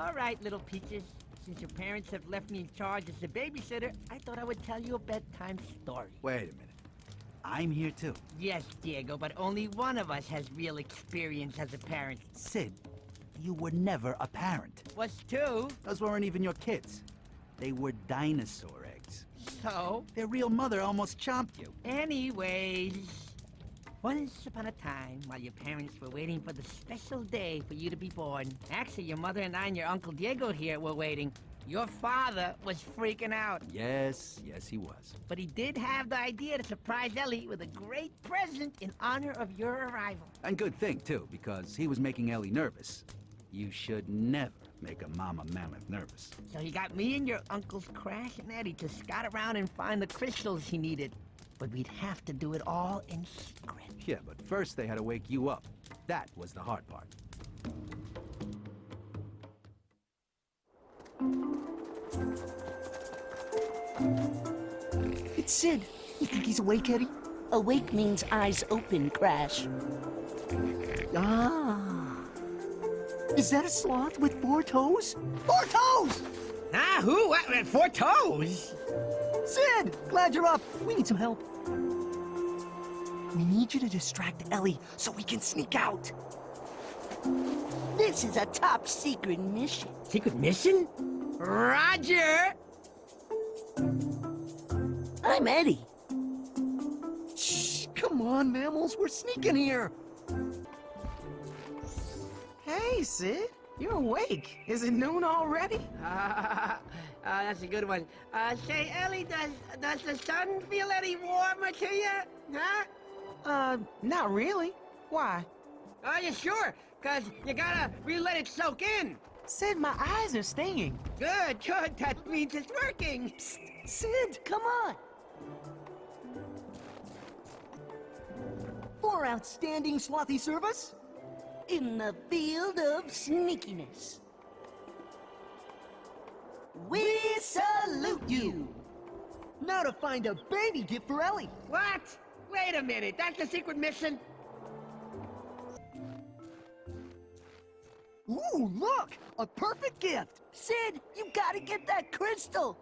All right, little peaches. Since your parents have left me in charge as the babysitter, I thought I would tell you a bedtime story. Wait a minute. I'm here too. Yes, Diego, but only one of us has real experience as a parent. Sid, you were never a parent. Was two. Those weren't even your kids. They were dinosaur eggs. So? Their real mother almost chomped you. Anyways, once upon a time, while your parents were waiting for the special day for you to be born, actually, your mother and I and your Uncle Diego here were waiting. Your father was freaking out. Yes, he was. But he did have the idea to surprise Ellie with a great present in honor of your arrival. And good thing, too, because he was making Ellie nervous. You should never make a mama mammoth nervous. So he got me and your uncles Crash and Eddie to scout around and find the crystals he needed. But we'd have to do it all in secret. Yeah, but first they had to wake you up. That was the hard part. It's Sid. You think he's awake, Eddie? Awake means eyes open, Crash. Ah. Is that a sloth with 4 toes? 4 toes! Ah, who? What? 4 toes? Sid! Glad you're up. We need some help. We need you to distract Ellie so we can sneak out. This is a top secret mission. Secret mission? Roger! I'm Eddie. Shh! Come on, mammals. We're sneaking here. Hey, Sid. You're awake. Is it noon already? That's a good one. Say, Ellie, does the sun feel any warmer to you? Huh? Not really. Why? Are you sure? 'Cause you gotta really let it soak in. Sid, my eyes are stinging. Good. That means it's working. Psst, Sid, come on. For outstanding slothy service, In the field of sneakiness. we salute you. Now to find a baby gift for Ellie. What? Wait a minute. That's the secret mission? Ooh, look! A perfect gift! Sid, you gotta get that crystal.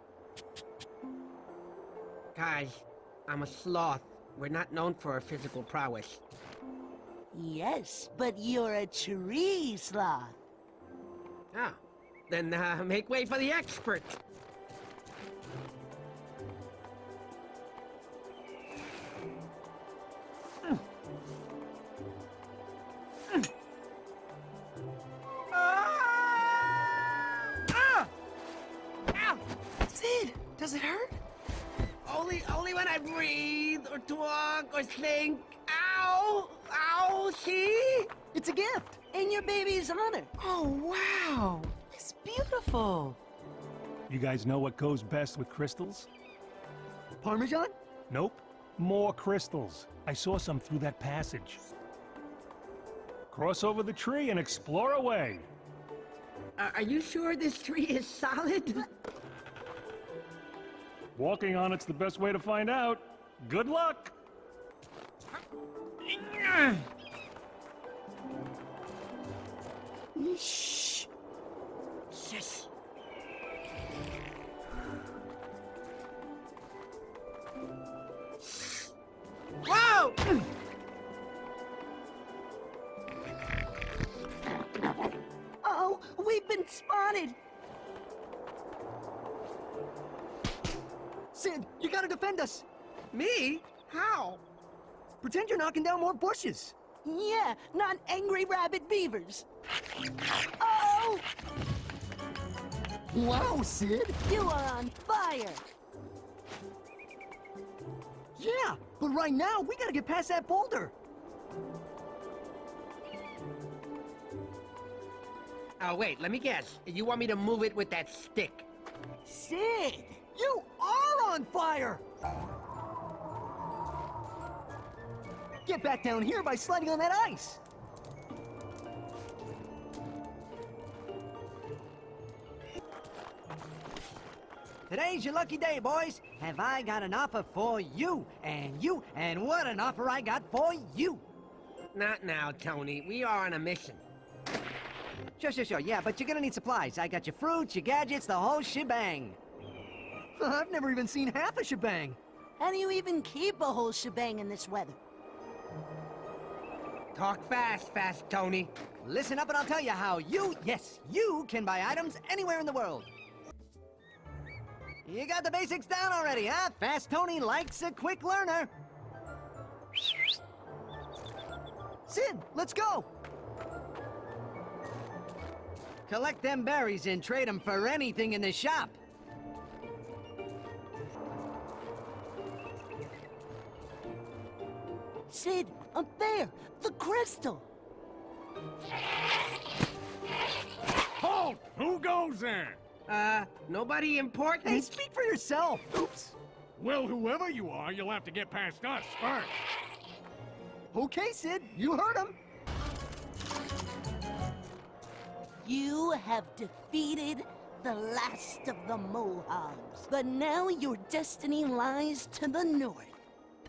Guys, I'm a sloth. We're not known for our physical prowess. Yes, but you're a tree sloth. Ah, then make way for the expert. Sid, does it hurt? Only when I breathe or talk or think. Ow, see? It's a gift in your baby's honor. Oh, wow. It's beautiful. You guys know what goes best with crystals? Parmesan? Nope. More crystals. I saw some through that passage. Cross over the tree and explore away. Are you sure this tree is solid? Walking on it's the best way to find out. Good luck! Shh. Shush. Whoa! Oh, we've been spotted. Sid, you gotta defend us. Me? How? Pretend you're knocking down more bushes. Yeah, not angry rabbit beavers. Oh, Wow, Sid. you are on fire. Yeah, but right now, we gotta get past that boulder. Oh, wait, let me guess. You want me to move it with that stick? Sid, you are on fire! Get back down here by sliding on that ice. Today's your lucky day, boys. Have I got an offer for you, and what an offer I got for you. Not now, Tony. We are on a mission. Sure. Yeah, but you're gonna need supplies. I got your fruits, your gadgets, the whole shebang. I've never even seen half a shebang. How do you even keep a whole shebang in this weather? Talk fast, Tony. Listen up and I'll tell you how you can buy items anywhere in the world. You got the basics down already, huh? Fast Tony likes a quick learner. Sid, let's go. Collect them berries and trade them for anything in the shop. Sid, up there! The crystal! Halt! Who goes there? Nobody important? Hey, speak for yourself. Oops. Well, whoever you are, you'll have to get past us first. Okay, Sid, you heard him. You have defeated the last of the Mohogs. But now your destiny lies to the north.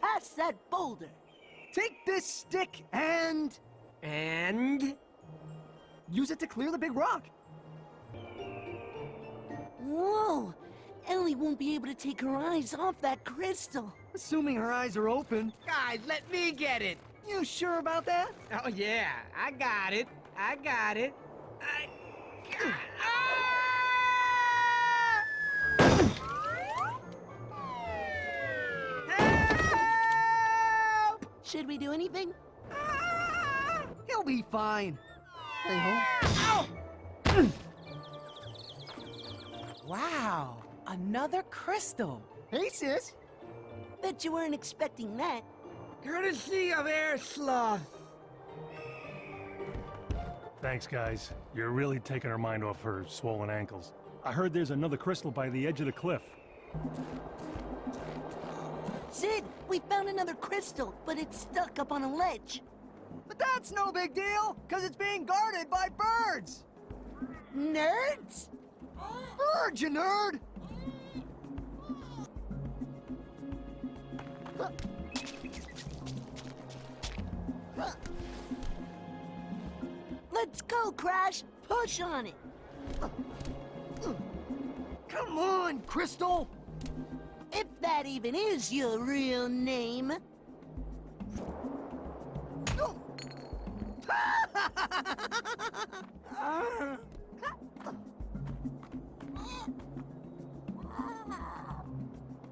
Past that boulder. Take this stick and use it to clear the big rock. Whoa! Ellie won't be able to take her eyes off that crystal. Assuming her eyes are open. Guys, let me get it. You sure about that? Oh, yeah. I got it. Help! Should we do anything? He'll be fine. Hey, Wow, another crystal. Hey, sis. Bet you weren't expecting that. Courtesy of Air Sloth. Thanks, guys. You're really taking her mind off her swollen ankles. I heard there's another crystal by the edge of the cliff. Sid, we found another crystal, but it's stuck up on a ledge. But that's no big deal, because it's being guarded by birds. Nerds? Birds, you nerd. Let's go, Crash! Push on it! Come on, Crystal. If that even is your real name.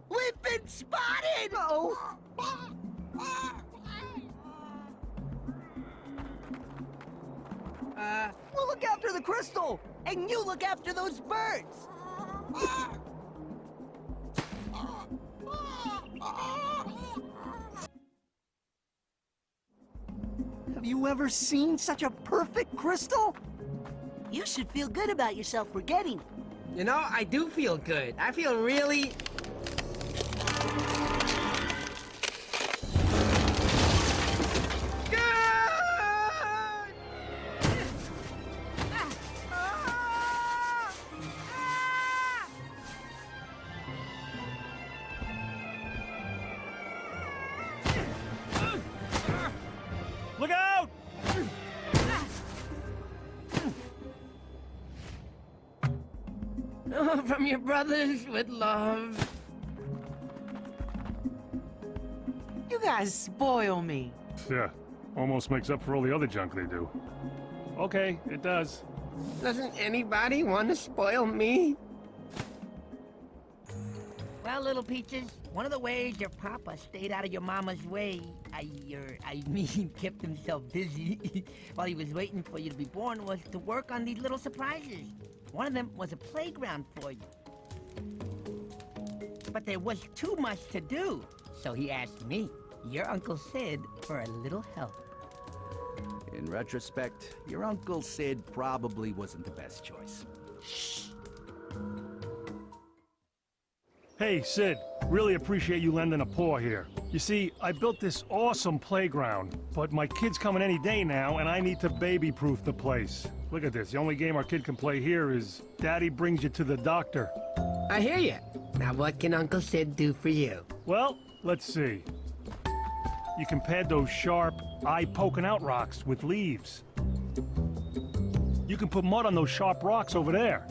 We've been spotted! Oh. We'll look after the crystal. And you look after those birds! Have you ever seen such a perfect crystal? You should feel good about yourself for getting it. You know, I do feel good. I feel really... Look out! From your brothers with love. You guys spoil me. Yeah, almost makes up for all the other junk they do. Okay, it does. Doesn't anybody want to spoil me? Well, little peaches, one of the ways your papa stayed out of your mama's way, I mean, kept himself busy while he was waiting for you to be born, was to work on these little surprises. One of them was a playground for you. But there was too much to do, so he asked me, your Uncle Sid, for a little help. In retrospect, your Uncle Sid probably wasn't the best choice. Hey, Sid, really appreciate you lending a paw here. You see, I built this awesome playground, but my kid's coming any day now, and I need to baby-proof the place. Look at this, the only game our kid can play here is Daddy Brings You to the Doctor. I hear you. Now what can Uncle Sid do for you? Well, let's see. You can pad those sharp, eye-poking-out rocks with leaves. You can put mud on those sharp rocks over there.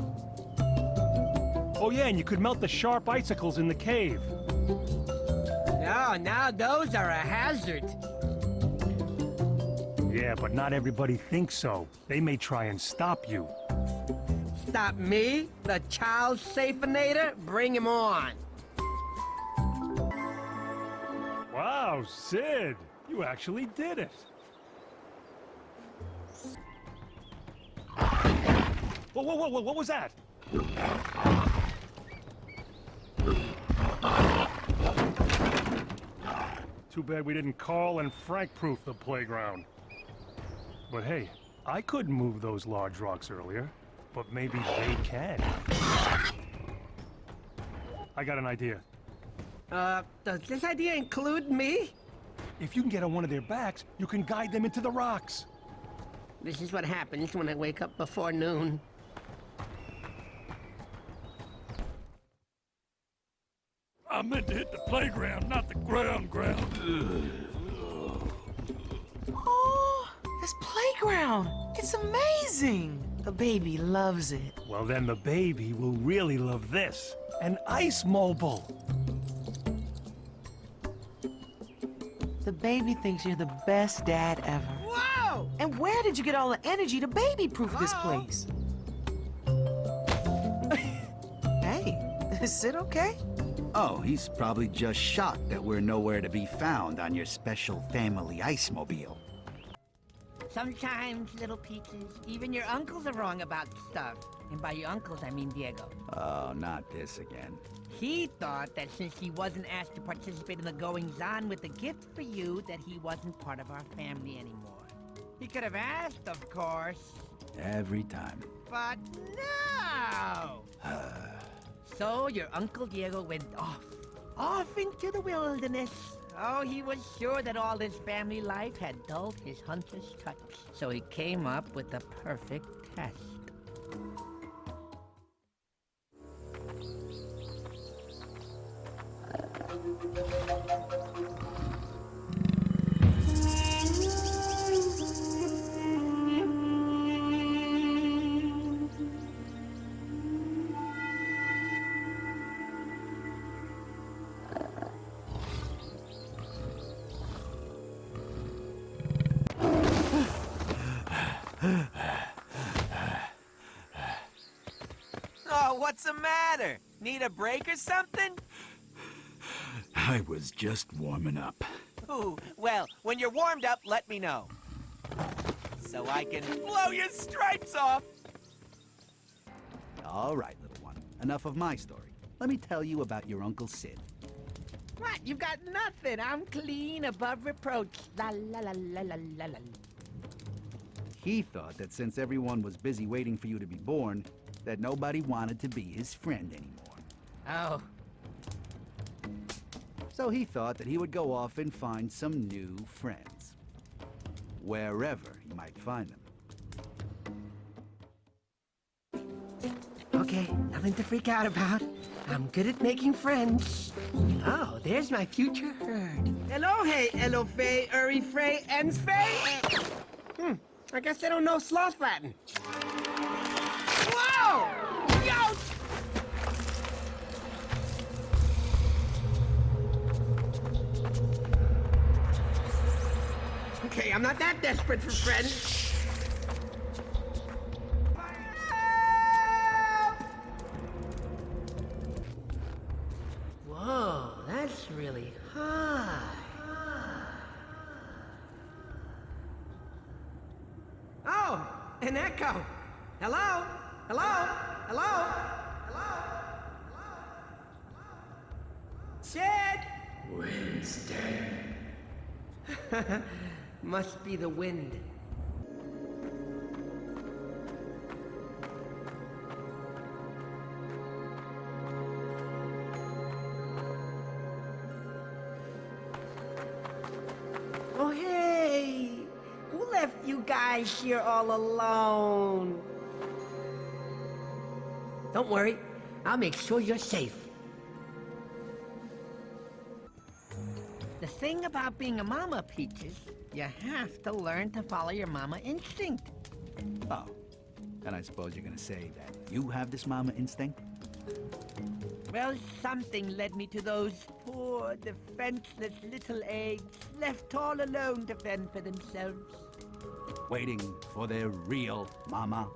Oh yeah, and you could melt the sharp icicles in the cave. Oh, now those are a hazard. Yeah, but not everybody thinks so. They may try and stop you. Stop me? The child safeinator? Bring him on. Wow, Sid, you actually did it. Whoa, whoa, whoa, whoa, what was that? Too bad we didn't Carl and Frank-proof the playground. But hey, I couldn't move those large rocks earlier, but maybe they can. I got an idea. Does this idea include me? If you can get on one of their backs, you can guide them into the rocks. This is what happens when I wake up before noon. I meant to hit the playground, not the ground. Oh, this playground. It's amazing. The baby loves it. Well, then the baby will really love this. An ice mobile. The baby thinks you're the best dad ever. Whoa! And where did you get all the energy to baby-proof this place? Hey, is it okay? Oh, he's probably just shocked that we're nowhere to be found on your special family ice mobile. Sometimes, little peaches, even your uncles are wrong about stuff. And by your uncles, I mean Diego. Oh, not this again. He thought that since he wasn't asked to participate in the goings-on with the gift for you, that he wasn't part of our family anymore. He could have asked, of course. Every time. But no! So your Uncle Diego went off into the wilderness. Oh, he was sure that all his family life had dulled his hunter's touch. So he came up with the perfect test. Oh, what's the matter? Need a break or something? I was just warming up. Ooh, well, when you're warmed up, let me know. So I can blow your stripes off! All right, little one. Enough of my story. Let me tell you about your Uncle Sid. What? You've got nothing. I'm clean, above reproach. La la la la la la la. He thought that since everyone was busy waiting for you to be born, that nobody wanted to be his friend anymore. Oh. So he thought that he would go off and find some new friends. Wherever he might find them. Okay, nothing to freak out about. I'm good at making friends. Oh, there's my future herd. Hello, hey, hello, fay, uri, frey, ens, fay. I guess they don't know sloth Latin. Whoa! Yo! Okay, I'm not that desperate for friends. Whoa, that's really high. Oh, an echo. Hello? Hello? Hello? Hello? Sid! Winston. Must be the wind. Oh, hey! Who left you guys here all alone? Don't worry, I'll make sure you're safe. The thing about being a mama, Peaches, you have to learn to follow your mama instinct. Oh, And I suppose you're gonna say that you have this mama instinct? Well, something led me to those poor, defenseless little eggs left all alone to fend for themselves. Waiting for their real mama?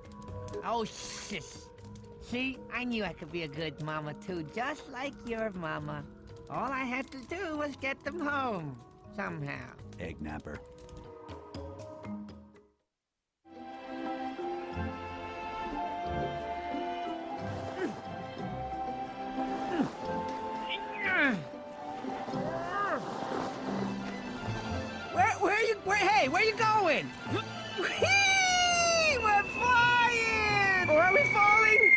Oh, sis. See, I knew I could be a good mama too, just like your mama. All I had to do was get them home, somehow. Egg napper. Where you going? Whee! We're flying! Or are we falling?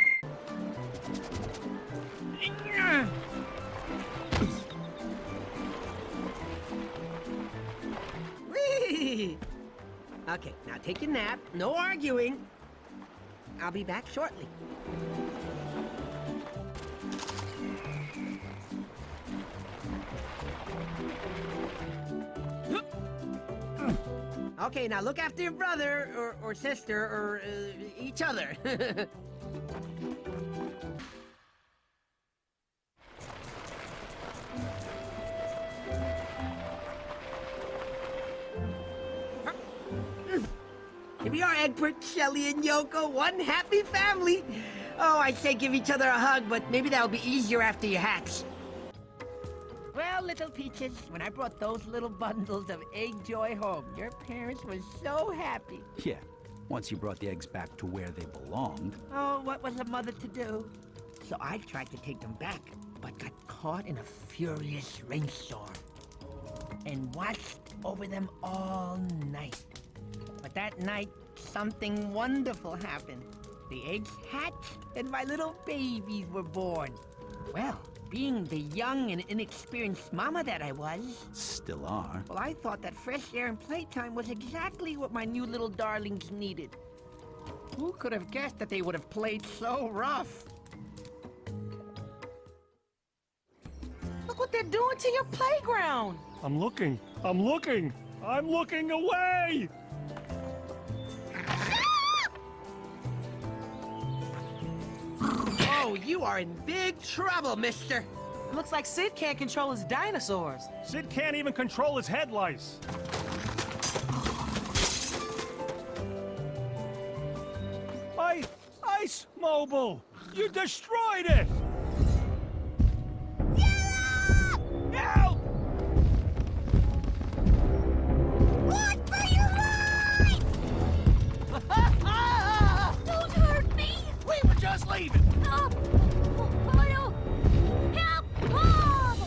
Whee! Okay, now take your nap. No arguing. I'll be back shortly. Okay, now look after your brother, or sister, or each other. Here we are, Egbert, Shelley, and Yoko, one happy family. Oh, I say give each other a hug, but maybe that'll be easier after you hatch. Well, little peaches, when I brought those little bundles of egg joy home, your parents were so happy. Yeah, once you brought the eggs back to where they belonged. Oh, what was a mother to do? So I tried to take them back, but got caught in a furious rainstorm and watched over them all night. But that night, something wonderful happened. The eggs hatched and my little babies were born. Well, being the young and inexperienced mama that I was... Still are. Well, I thought that fresh air and playtime was exactly what my new little darlings needed. Who could have guessed that they would have played so rough? Look what they're doing to your playground. I'm looking away! Oh, you are in big trouble, mister. It looks like Sid can't control his dinosaurs. Sid can't even control his head lice. My ice mobile! You destroyed it! Help! Run for your life! Don't hurt me! We were just leaving. Help! Help! Mom!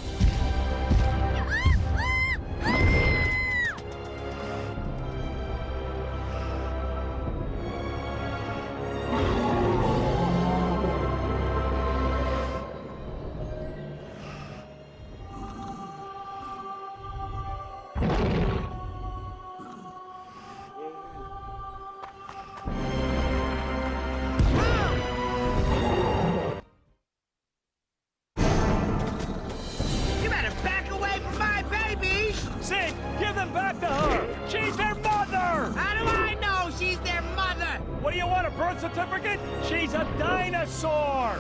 You better back away from my babies! Sid, give them back to her! She's their mother! How do I know she's their mother? What do you want, a birth certificate? She's a dinosaur!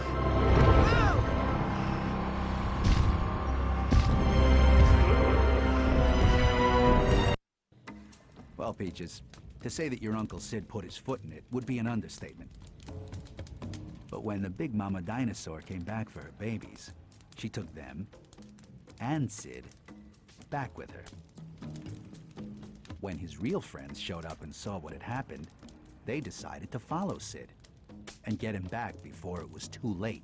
Well, Peaches, to say that your Uncle Sid put his foot in it would be an understatement. But when the Big Mama Dinosaur came back for her babies, she took them and Sid back with her. When his real friends showed up and saw what had happened, they decided to follow Sid and get him back before it was too late.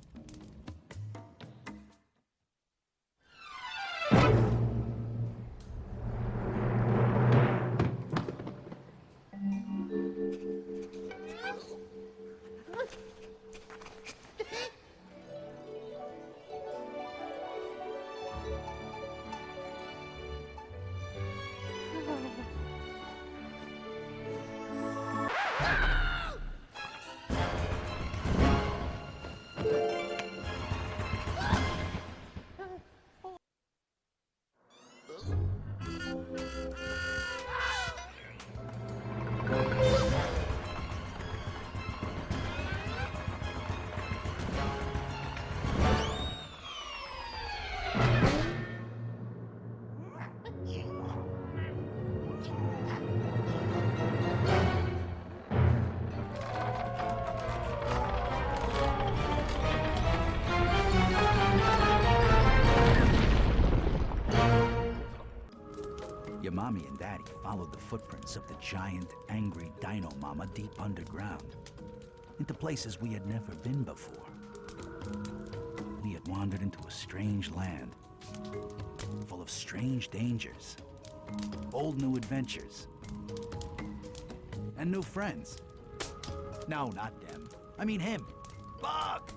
Your mommy and daddy followed the footprints of the giant, angry dino mama deep underground, into places we had never been before. We had wandered into a strange land, full of strange dangers, bold new adventures, and new friends. No, not them. I mean him. Bug!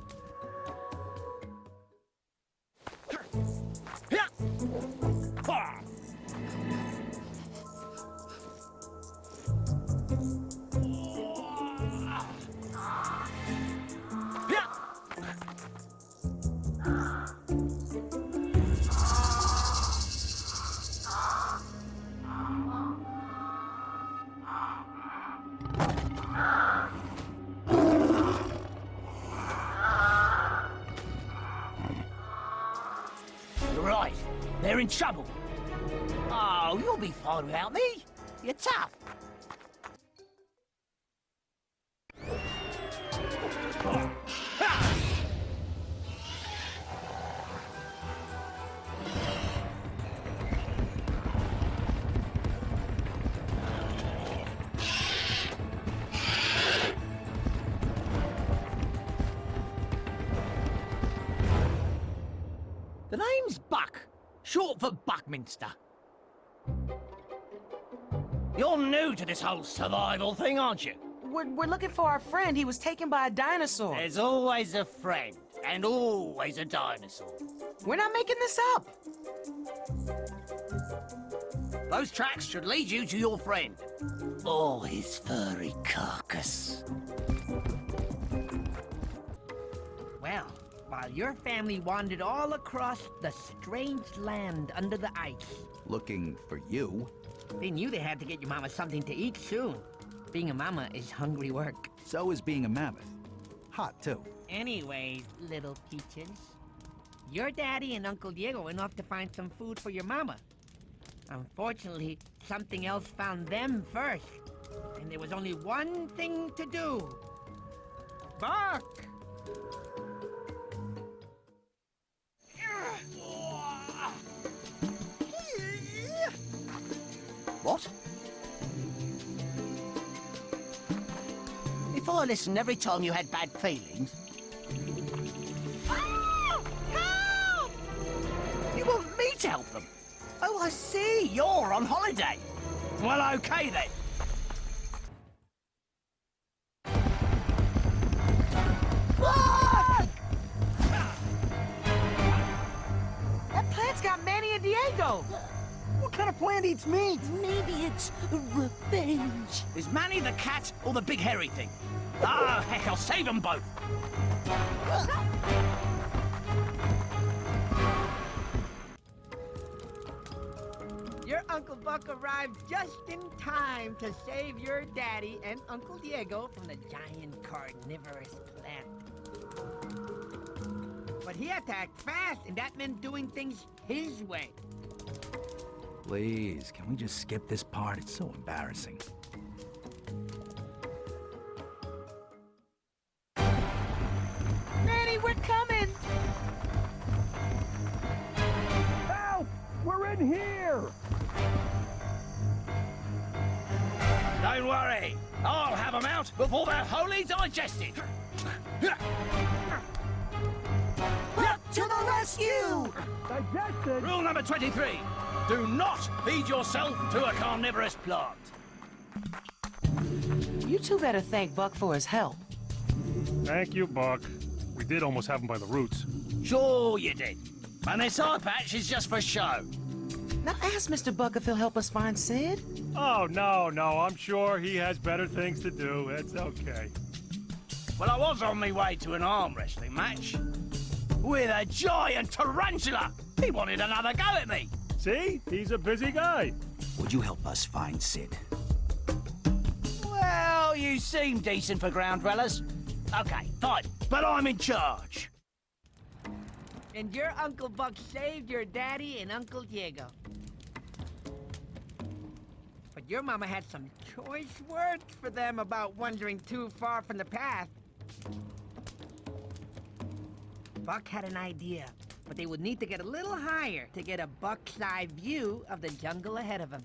Right, they're in trouble. Oh, you'll be fine without me. You're tough. The name's Buck, short for Buckminster. You're new to this whole survival thing, aren't you? We're looking for our friend. He was taken by a dinosaur. There's always a friend, and always a dinosaur. We're not making this up. Those tracks should lead you to your friend. Or his furry carcass. Well, while your family wandered all across the strange land under the ice, Looking for you. they knew they had to get your mama something to eat soon. Being a mama is hungry work. So is being a mammoth. Hot, too. Anyways, little peaches, your daddy and Uncle Diego went off to find some food for your mama. Unfortunately, something else found them first, and there was only one thing to do. Bark! What? If I listened every time you had bad feelings... Ah! Help! You want me to help them? Oh, I see. You're on holiday. Well, okay then. Look! That plant's got Manny and Diego. What kind of plant eats meat? Maybe it's revenge. Is Manny the cat or the big hairy thing? Ah, heck, I'll save them both. Your Uncle Buck arrived just in time to save your daddy and Uncle Diego from the giant carnivorous plant. But he had to act fast, and that meant doing things his way. Please, can we just skip this part? It's so embarrassing. Manny, we're coming. Help! We're in here! Don't worry. I'll have them out before they're wholly digested. Buck to the rescue! Digested! Rule number 23. Do not feed yourself to a carnivorous plant. You two better thank Buck for his help. Thank you, Buck. We did almost have him by the roots. Sure you did. And this eye patch is just for show. Now ask Mr. Buck if he'll help us find Sid. Oh, no, I'm sure he has better things to do. It's okay. Well, I was on my way to an arm wrestling match with a giant tarantula. He wanted another go at me. See? He's a busy guy. Would you help us find Sid? Well, you seem decent for ground dwellers. Okay, fine. But I'm in charge. And your Uncle Buck saved your daddy and Uncle Diego. But your mama had some choice words for them about wandering too far from the path. Buck had an idea. but they would need to get a little higher to get a buck's-eye view of the jungle ahead of them.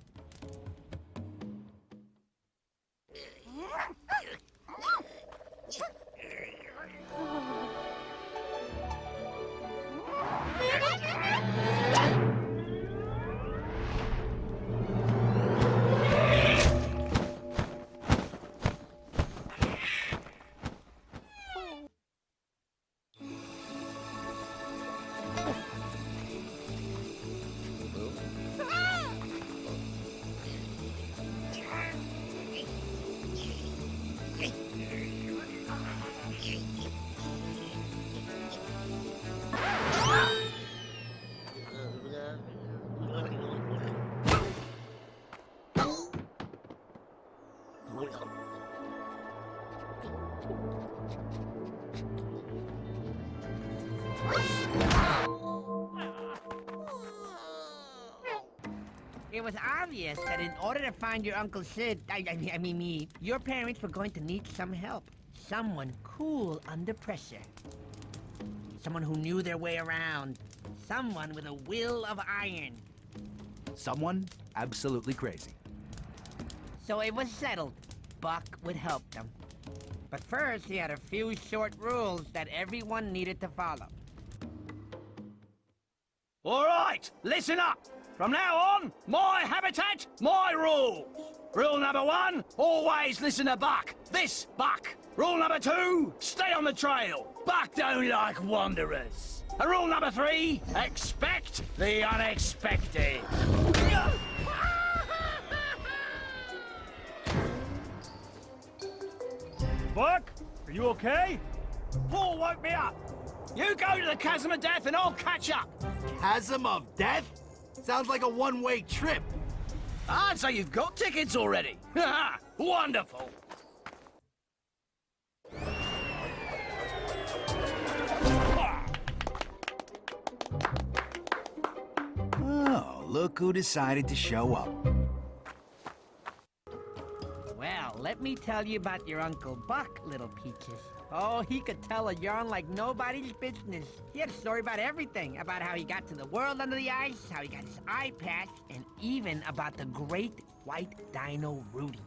It was obvious that in order to find your Uncle Sid, I mean me, your parents were going to need some help. Someone cool under pressure. Someone who knew their way around. Someone with a will of iron. Someone absolutely crazy. So it was settled. Buck would help them. But first, he had a few short rules that everyone needed to follow. All right, listen up. From now on, my habitat, my rules. Rule number 1, always listen to Buck. This Buck. Rule number 2, stay on the trail. Buck don't like wanderers. And rule number 3, expect the unexpected. Buck, are you okay? Paul woke me up. You go to the Chasm of Death and I'll catch up. Chasm of Death? Sounds like a one-way trip. Ah, so you've got tickets already. Wonderful. Oh, look who decided to show up. Well, let me tell you about your Uncle Buck, little peaches. Oh, he could tell a yarn like nobody's business. He had a story about everything. About how he got to the world under the ice, how he got his eye patch, and even about the great white dino Rudy.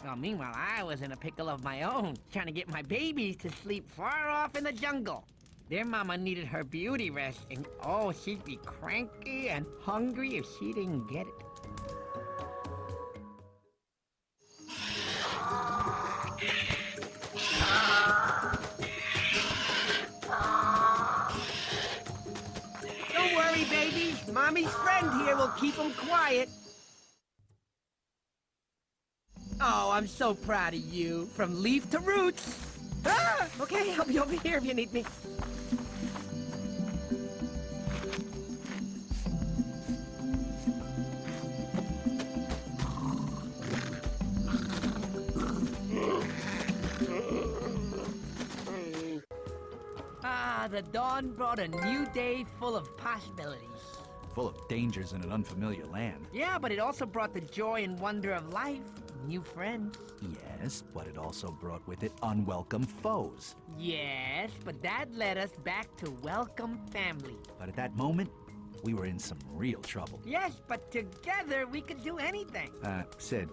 Well, meanwhile, I was in a pickle of my own, trying to get my babies to sleep far off in the jungle. Their mama needed her beauty rest, and oh, she'd be cranky and hungry if she didn't get it. Don't worry, babies. Mommy's friend here will keep them quiet. Oh, I'm so proud of you. From leaf to roots. Ah, okay, I'll be over here if you need me. Ah, the dawn brought a new day full of possibilities. Full of dangers in an unfamiliar land. Yeah, but it also brought the joy and wonder of life. New friends. Yes, but it also brought with it unwelcome foes. Yes, but that led us back to welcome family. But at that moment, we were in some real trouble. Yes, but together we could do anything. Sid,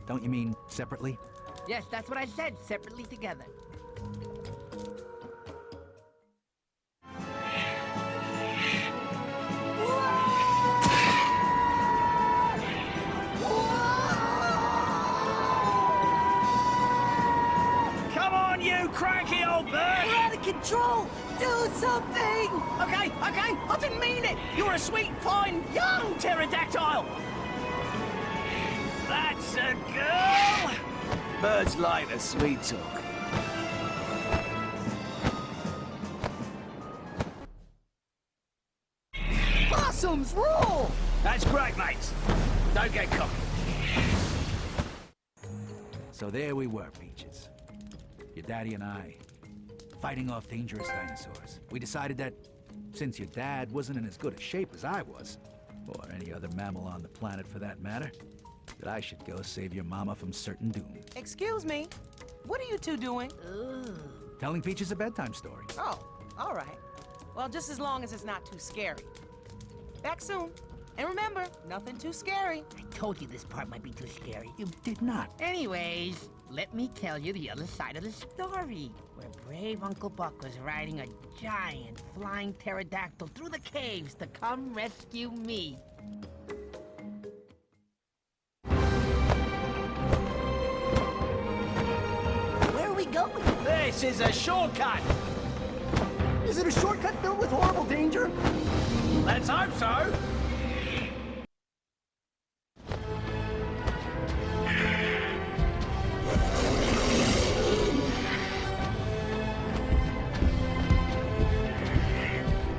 don't you mean separately? Yes, that's what I said, separately together. Cranky old bird! We're out of control! Do something! Okay, I didn't mean it! You're a sweet, fine, young pterodactyl! That's a girl! Birds like the sweet talk. Possums rule! That's great, mates. Don't get cocky. So there we were, Peaches. Your daddy and I, fighting off dangerous dinosaurs. We decided that, since your dad wasn't in as good a shape as I was, or any other mammal on the planet for that matter, that I should go save your mama from certain doom. Excuse me, what are you two doing? Telling Peaches a bedtime story. Oh, all right. Well, just as long as it's not too scary. Back soon. And remember, nothing too scary. I told you this part might be too scary. You did not. Anyways, let me tell you the other side of the story, where brave Uncle Buck was riding a giant flying pterodactyl through the caves to come rescue me. Where are we going? This is a shortcut. Is it a shortcut filled with horrible danger? Let's hope so.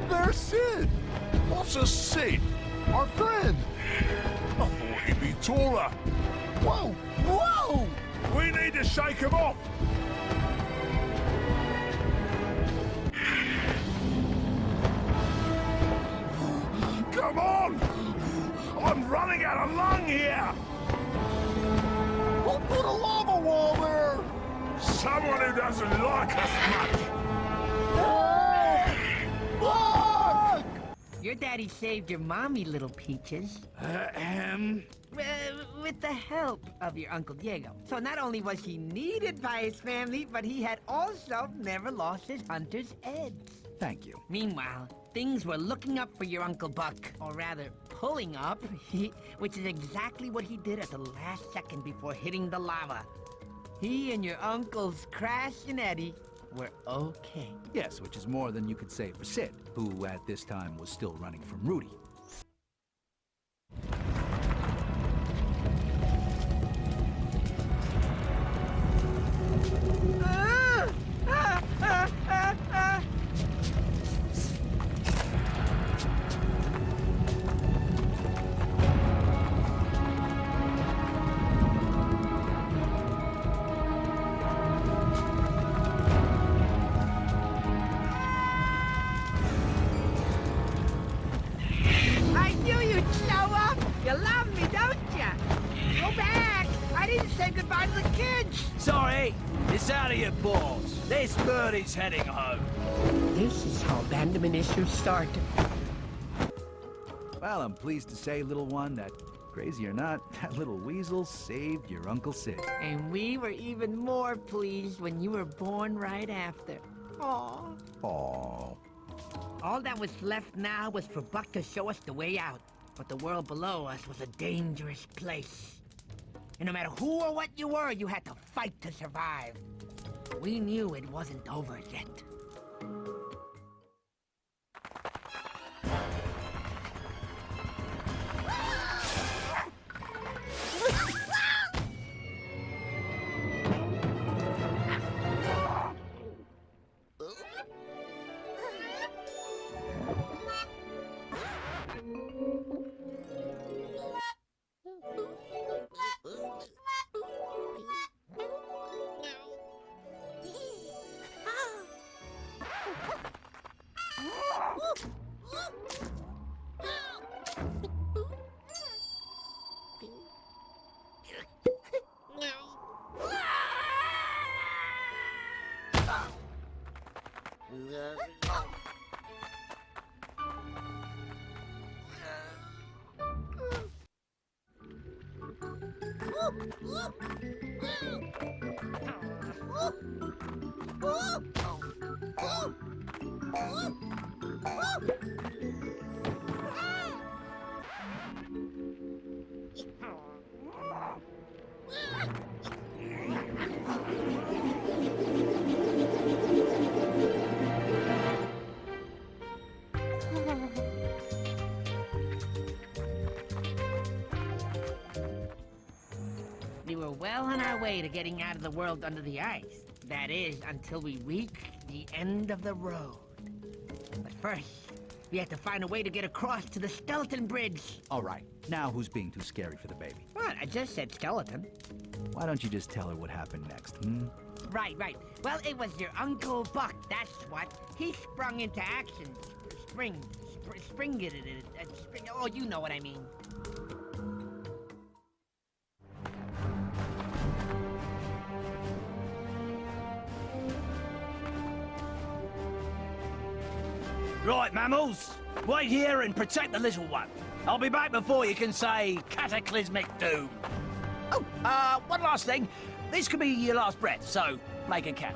There's Sid! What's a Sid? Our friend! I thought he'd be taller. Whoa! Whoa! We need to shake him off! Come on! I'm running out of lung here! Who put a lava wall there? Someone who doesn't like us much! Look! Your daddy saved your mommy, little peaches. With the help of your Uncle Diego. So not only was he needed by his family, but he had also never lost his hunter's edge. Thank you. Meanwhile, things were looking up for your Uncle Buck, or rather, pulling up, which is exactly what he did at the last second before hitting the lava. He and your uncles Crash and Eddie were okay. Yes, which is more than you could say for Sid, who at this time was still running from Rudy. I knew you'd show up! You love me, don't ya? Go back! I didn't say goodbye to the kids! Sorry, it's out of your balls. This birdie's heading home. This is how abandonment issues start. Well, I'm pleased to say, little one, that, crazy or not, that little weasel saved your Uncle Sid. And we were even more pleased when you were born right after. Aww. Aww. All that was left now was for Buck to show us the way out. But the world below us was a dangerous place. And no matter who or what you were, you had to fight to survive. We knew it wasn't over yet. We were well on our way to getting out of the world under the ice. That is, until we reached the end of the road. But first, we had to find a way to get across to the skeleton bridge. All right, now who's being too scary for the baby? What? I just said skeleton. Why don't you just tell her what happened next, hmm? Right. Well, it was your Uncle Buck, that's what. He sprung into action. Spring. Oh, you know what I mean. Right, mammals. Wait here and protect the little one. I'll be back before you can say cataclysmic doom. Oh, one last thing. This could be your last breath, so make a count.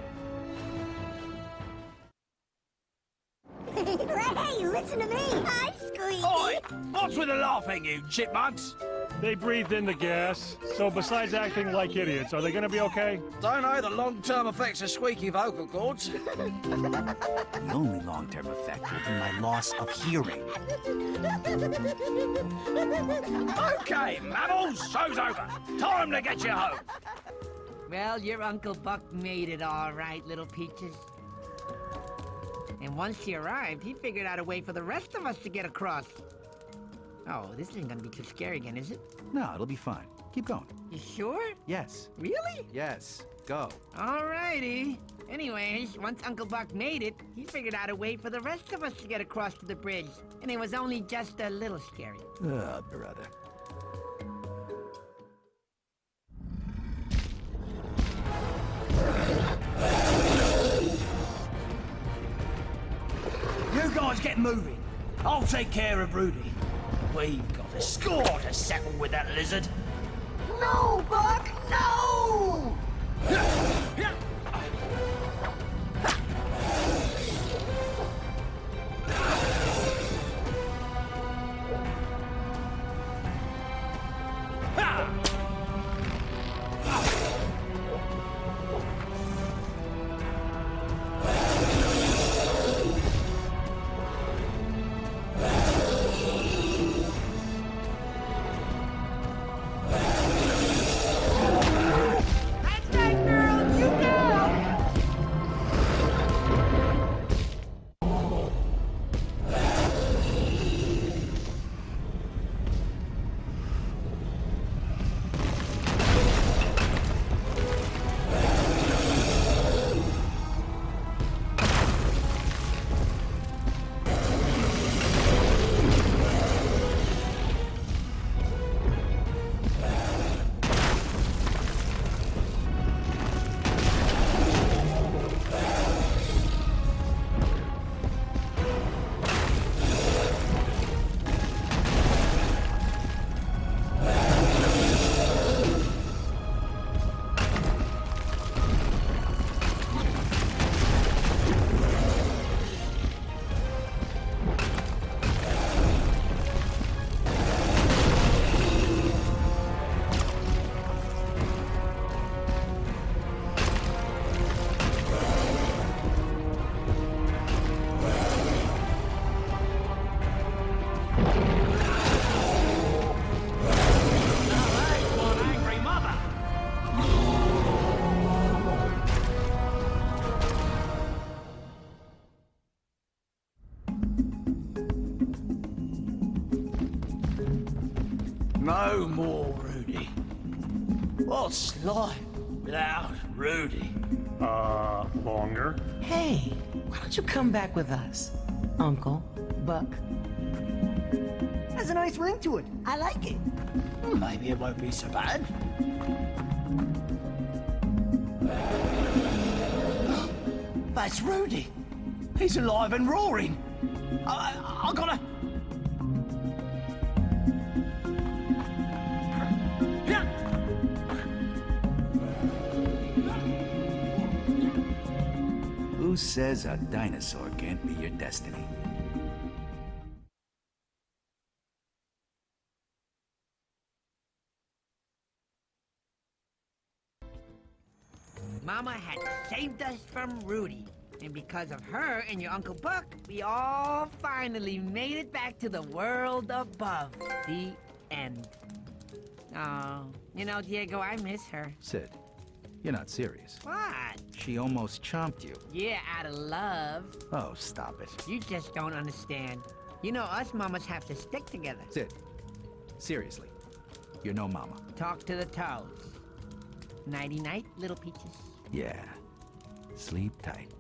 Hey, listen to me. Hi, Squeaky. Oi! What's with the laughing, you chipmunks? They breathed in the gas, so besides acting like idiots, are they gonna be okay? Don't know the long-term effects of squeaky vocal cords. The only long-term effect will be my loss of hearing. Okay, mammals, show's over. Time to get you home. Well, your Uncle Buck made it all right, little peaches. And once he arrived, he figured out a way for the rest of us to get across. Oh, this isn't gonna be too scary again, is it? No, it'll be fine. Keep going. You sure? Yes. Really? Yes. Go. Alrighty. Anyways, once Uncle Buck made it, he figured out a way for the rest of us to get across to the bridge. And it was only just a little scary. Oh, brother. You guys get moving. I'll take care of Rudy. We've got a score to settle with that lizard. No, Buck, no! No more Rudy. What's life without Rudy? Longer? Hey, why don't you come back with us, Uncle Buck? Has a nice ring to it. I like it. Maybe it won't be so bad. That's Rudy. He's alive and roaring. I gotta... Who says a dinosaur can't be your destiny? Mama had saved us from Rudy. And because of her and your Uncle Buck, we all finally made it back to the world above. The end. Oh, you know, Diego, I miss her. Sid, you're not serious. What? She almost chomped you. Yeah, out of love. Oh, stop it. You just don't understand. You know, us mamas have to stick together. Sid, seriously, you're no mama. Talk to the toes. Nighty-night, little peaches. Yeah, sleep tight.